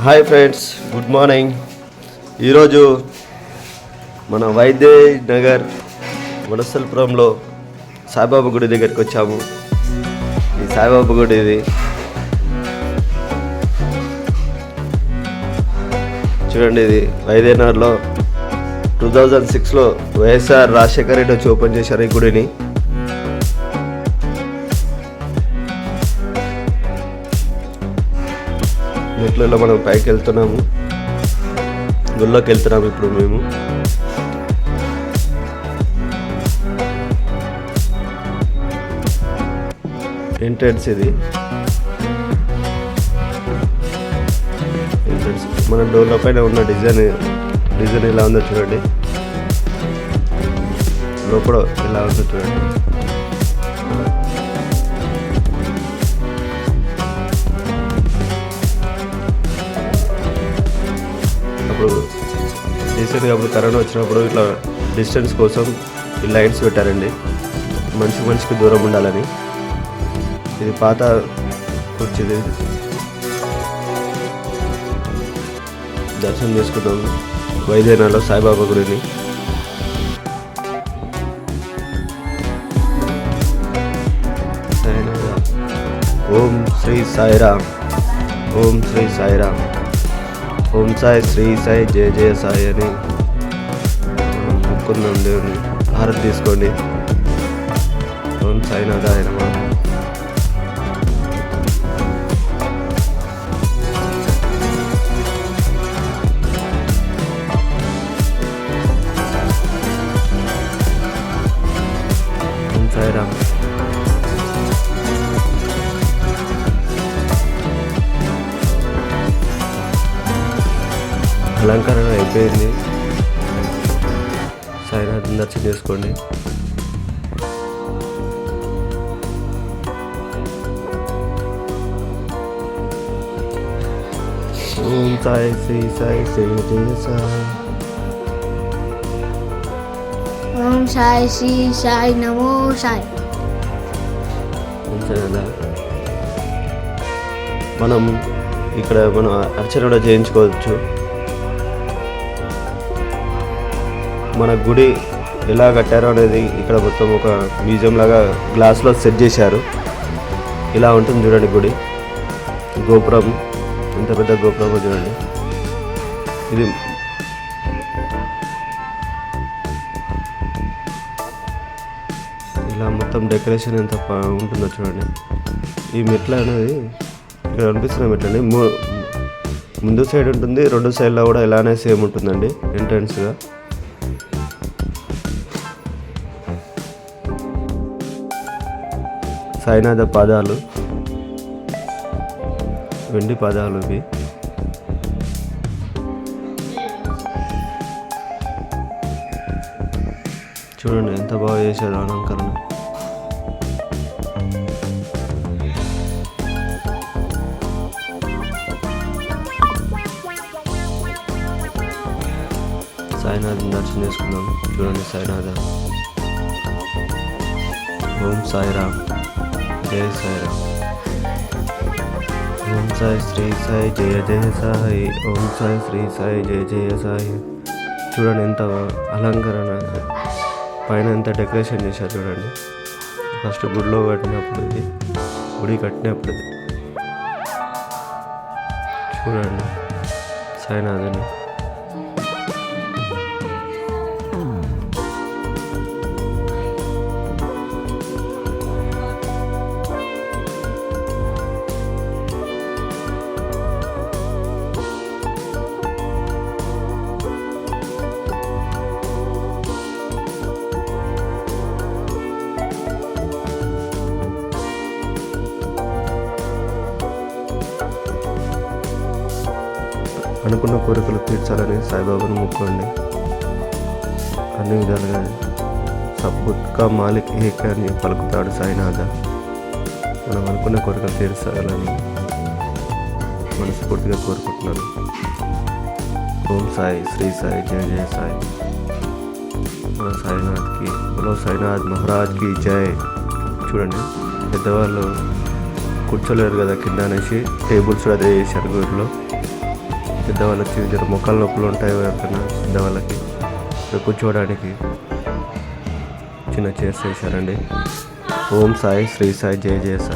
Hi friends, good morning. ఈరోజు మన వైద్య నగర్ వనస్థలపురంలో సాయిబాబా గుడి దగ్గరికి వచ్చాము. ఈ సాయిబాబా గుడి ఇది చూడండి. ఇది వైద్యనగర్లో 2006లో వైఎస్ఆర్ రాజశేఖర రెడ్డి వచ్చి ఓపెన్ చేశారు ఈ గుడిని. మెట్లలో మనం పైకి వెళ్తున్నాము, గుళ్ళోకి వెళ్తున్నాము ఇప్పుడు మేము. ఎంట్రన్స్ ఇది. ఎంట్రన్స్ మన డోర్ల పైన ఉన్న డిజైన్ ఇలా ఉందో చూడండి. లోపల ఇలా ఉందో చూడండి. అప్పుడు రీసెంట్గా అప్పుడు కరోనా వచ్చినప్పుడు ఇట్లా డిస్టెన్స్ కోసం ఈ లైట్స్ పెట్టారండి, మనిషికి దూరం ఉండాలని. ఇది పాత వచ్చింది. దర్శనం చేసుకుందాం వైద్యనాథ్లో సాయిబాబా గుడిని. ఓం శ్రీ సాయిరామ్, ఓం శ్రీ సాయిరామ్, ఓం సాయి శ్రీ సాయి జయ జయ సాయి అని మొక్కుందాం దేవుని. హారతి తీసుకోండి. ఓం సాయినాథాయ నమః. ఓం సాయిరామ్. అలంకరణ అయిపోయింది. సాయినాథ్ దర్శనం చేసుకోండి. ఓం సాయి శ్రీ సాయి జయ జయ సాయి. ఓం సాయి శ్రీ సాయి నమో సాయి. మనం ఇక్కడ అర్చన కూడా చేయించుకోవచ్చు. మన గుడి ఎలా కట్టారో అనేది ఇక్కడ మొత్తం ఒక మ్యూజియం లాగా గ్లాస్లో సెట్ చేశారు. ఇలా ఉంటుంది చూడండి గుడి. గోపురం ఎంత పెద్ద గోపురం చూడండి. ఇది ఇలా మొత్తం డెకరేషన్ ఎంత ఉంటుందో చూడండి. ఈ మెట్ల అనేది ఇక్కడ అనిపిస్తున్న మెట్లండి. ముందు సైడ్ ఉంటుంది, రెండు సైడ్లో కూడా ఇలానే సేమ్ ఉంటుందండి ఎంట్రన్స్గా. సాయినాథ పాదాలు, వెండి పాదాలు ఇవి. చూడండి ఎంత బాగా చేశారు అలంకరణ. సాయినాథ్ దర్శనం చేసుకుందాం. చూడండి సాయినాథ. ఓం సాయిరామ్, జయ సాయిరామ్. ఓం సాయి శ్రీ సాయి జయ జయ సాయి, ఓం సాయి శ్రీ సాయి జయ జయ సాయి. చూడండి ఎంత అలంకరణ, పైన ఎంత డెకరేషన్ చేశారు చూడండి. ఫస్ట్ గుడిలో కట్టినప్పుడు ఇది, గుడి కట్టినప్పుడు ఇది. చూడండి సాయినాథుని. అనుకున్న కోరికలు తీర్చాలని సాయిబాబాను మొక్కండి. అన్ని విధాలుగా సబ్బుట్కా మాలిక్ ఏక అని పలుకుతాడు సాయినాథ. మనం అనుకున్న కోరికలు తీర్చాలని మనస్ఫూర్తిగా కోరుకుంటున్నాను. ఓం సాయి శ్రీ సాయి జయ జయ సాయి. మన సాయినాథ్కి బలో సాయినాథ్ మహారాజ్కి జై. చూడండి పెద్దవాళ్ళు కూర్చోలేరు కదా కింద అనేసి టేబుల్స్ కూడా అదే చేశారు గుడిలో. పెద్దవాళ్ళకి జర మొక్కలు నొప్పులు ఉంటాయి ఎవరికైనా పెద్దవాళ్ళకి ఇక్కడ కూర్చోవడానికి చిన్న చైర్స్ వేశారండి. ఓం సాయి శ్రీ సాయి జయ జయ సాయి.